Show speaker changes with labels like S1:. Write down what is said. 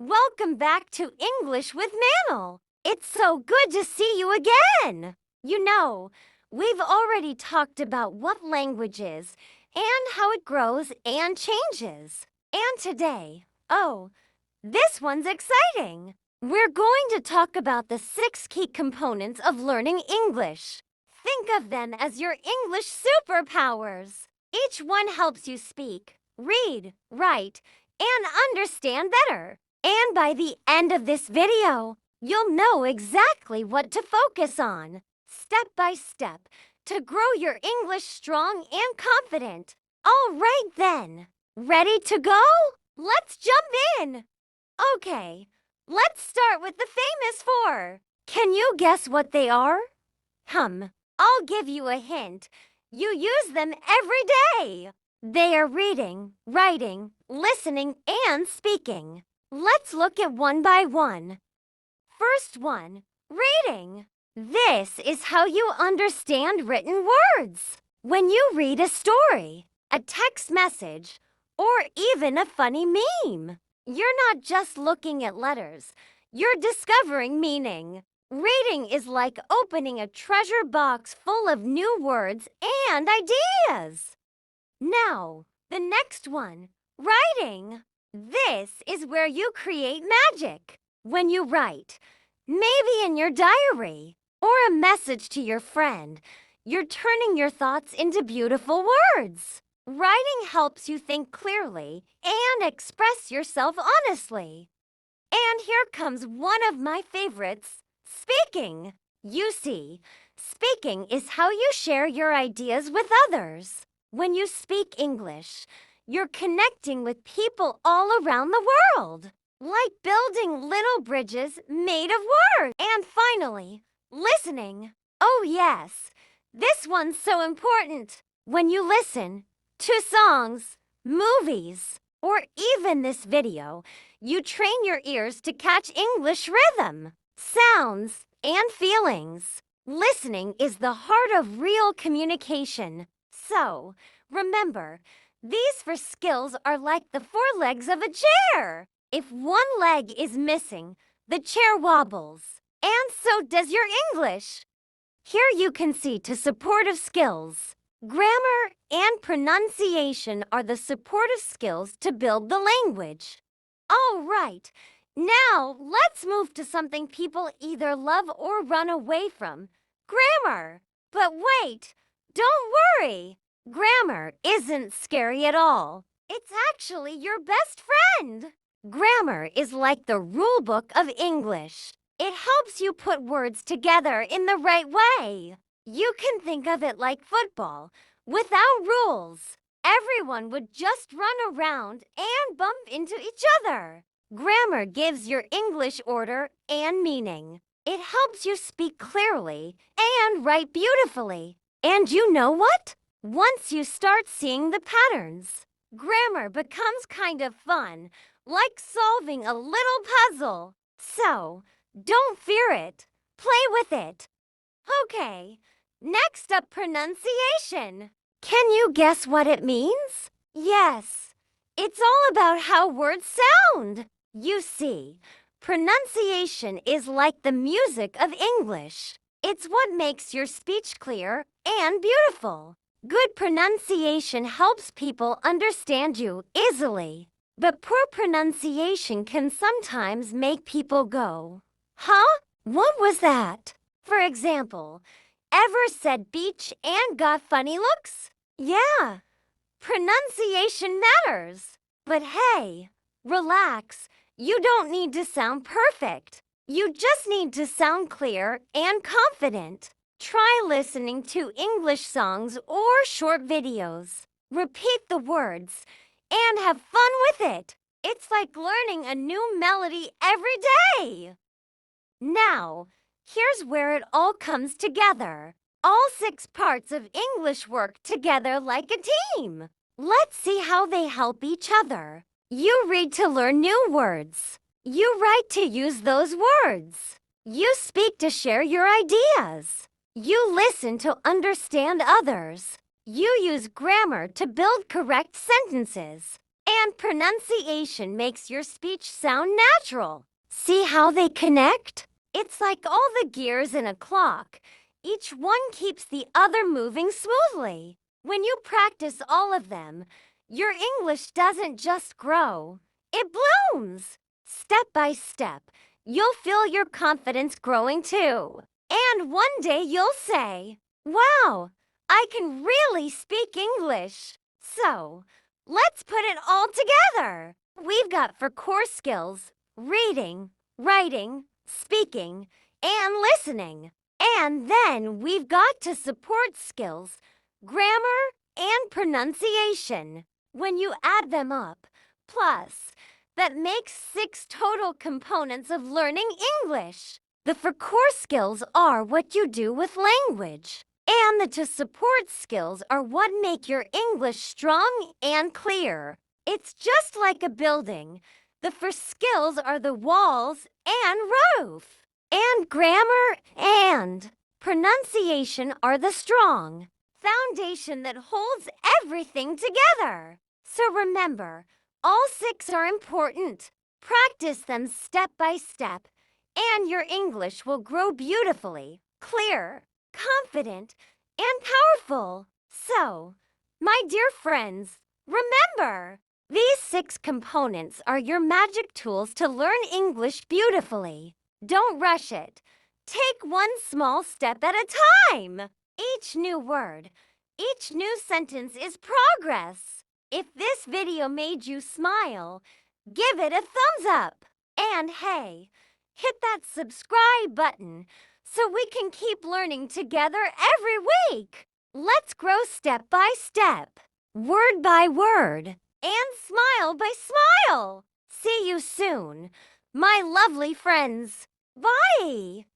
S1: Welcome back to English with Manel. It's so good to see you again. We've already talked about what language is and how it grows and changes. And today, this one's exciting. We're going to talk about the 6 key components of learning English. Think of them as your English superpowers. Each one helps you speak, read, write, and understand better. And by the end of this video, you'll know exactly what to focus on, step by step, to grow your English strong and confident. All right then, ready to go? Let's jump in. Okay, let's start with the famous 4. Can you guess what they are? I'll give you a hint. You use them every day. They are reading, writing, listening, and speaking. Let's look at one by one. First one, reading. This is how you understand written words. When you read a story, a text message, or even a funny meme, you're not just looking at letters, you're discovering meaning. Reading is like opening a treasure box full of new words and ideas. Now, the next one, writing. This is where you create magic. When you write, maybe in your diary or a message to your friend, you're turning your thoughts into beautiful words. Writing helps you think clearly and express yourself honestly. And here comes one of my favorites, speaking. You see, speaking is how you share your ideas with others. When you speak English, you're connecting with people all around the world, like building little bridges made of words. And finally, listening. Oh yes, this one's so important. When you listen to songs, movies, or even this video, you train your ears to catch English rhythm, sounds, and feelings. Listening is the heart of real communication. So, remember, these 4 skills are like the 4 legs of a chair. If one leg is missing, the chair wobbles. And so does your English. Here you can see 2 supportive skills. Grammar and pronunciation are the supportive skills to build the language. All right, now let's move to something people either love or run away from, grammar. But wait, don't worry. Grammar isn't scary at all. It's actually your best friend. Grammar is like the rule book of English. It helps you put words together in the right way. You can think of it like football. Without rules, everyone would just run around and bump into each other. Grammar gives your English order and meaning. It helps you speak clearly and write beautifully. And you know what? Once you start seeing the patterns, grammar becomes kind of fun, like solving a little puzzle. So, don't fear it. Play with it. Okay, next up, pronunciation. Can you guess what it means? Yes, it's all about how words sound. You see, pronunciation is like the music of English. It's what makes your speech clear and beautiful. Good pronunciation helps people understand you easily. But poor pronunciation can sometimes make people go, "Huh? What was that?" For example, ever said beach and got funny looks? Yeah, pronunciation matters. But hey, relax. You don't need to sound perfect. You just need to sound clear and confident. Try listening to English songs or short videos. Repeat the words and have fun with it. It's like learning a new melody every day. Now, here's where it all comes together. All 6 parts of English work together like a team. Let's see how they help each other. You read to learn new words. You write to use those words. You speak to share your ideas. You listen to understand others. You use grammar to build correct sentences. And pronunciation makes your speech sound natural. See how they connect? It's like all the gears in a clock. Each one keeps the other moving smoothly. When you practice all of them, your English doesn't just grow, it blooms. Step by step, you'll feel your confidence growing too. And one day you'll say, "Wow, I can really speak English." So, let's put it all together. We've got for core skills, reading, writing, speaking, and listening. And then we've got to support skills, grammar, and pronunciation. When you add them up, plus, that makes 6 total components of learning English. The for core skills are what you do with language. And the to support skills are what make your English strong and clear. It's just like a building. The for skills are the walls and roof. And grammar and pronunciation are the strong foundation that holds everything together. So remember, all 6 are important. Practice them step by step, and your English will grow beautifully, clear, confident, and powerful. So, my dear friends, remember, these 6 components are your magic tools to learn English beautifully. Don't rush it. Take one small step at a time. Each new word, each new sentence is progress. If this video made you smile, give it a thumbs up. And hey, hit that subscribe button so we can keep learning together every week. Let's grow step by step, word by word, and smile by smile. See you soon, my lovely friends. Bye!